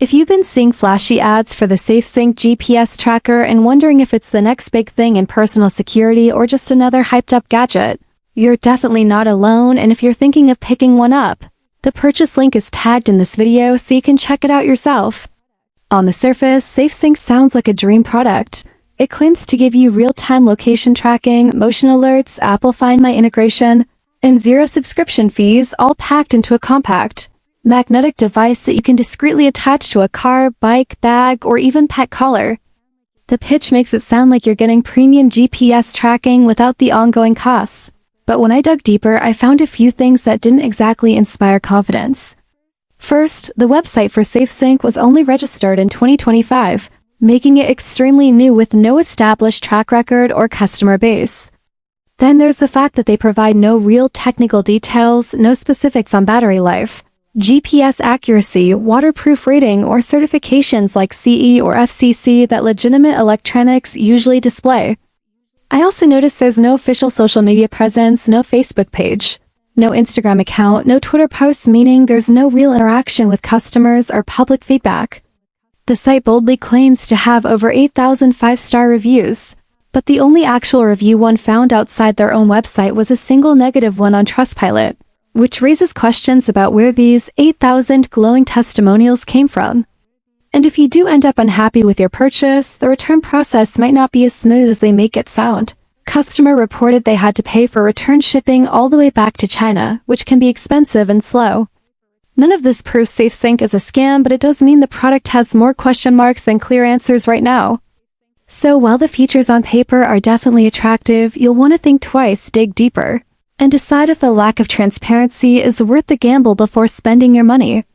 If you've been seeing flashy ads for the SafeSync GPS Tracker and wondering if it's the next big thing in personal security or just another hyped-up gadget, you're definitely not alone, and if you're thinking of picking one up, the purchase link is tagged in this video so you can check it out yourself. On the surface, SafeSync sounds like a dream product. It claims to give you real-time location tracking, motion alerts, Apple Find My integration, and zero subscription fees, all packed into a compact, magnetic device that you can discreetly attach to a car, bike, bag, or even pet collar. The pitch makes it sound like you're getting premium GPS tracking without the ongoing costs. But when I dug deeper, I found a few things that didn't exactly inspire confidence. First, the website for SafeSync was only registered in 2025, making it extremely new with no established track record or customer base. Then there's the fact that they provide no real technical details, no specifics on battery life, GPS accuracy, waterproof rating, or certifications like CE or FCC that legitimate electronics usually display. I also noticed there's no official social media presence, no Facebook page, no Instagram account, no Twitter posts, meaning there's no real interaction with customers or public feedback. The site boldly claims to have over 8,000 five-star reviews, but the only actual review one found outside their own website was a single negative one on Trustpilot, which raises questions about where these 8,000 glowing testimonials came from. And if you do end up unhappy with your purchase, the return process might not be as smooth as they make it sound. Customer reported they had to pay for return shipping all the way back to China, which can be expensive and slow. None of this proves SafeSync is a scam, but it does mean the product has more question marks than clear answers right now. So while the features on paper are definitely attractive, you'll want to think twice, dig deeper, and decide if the lack of transparency is worth the gamble before spending your money.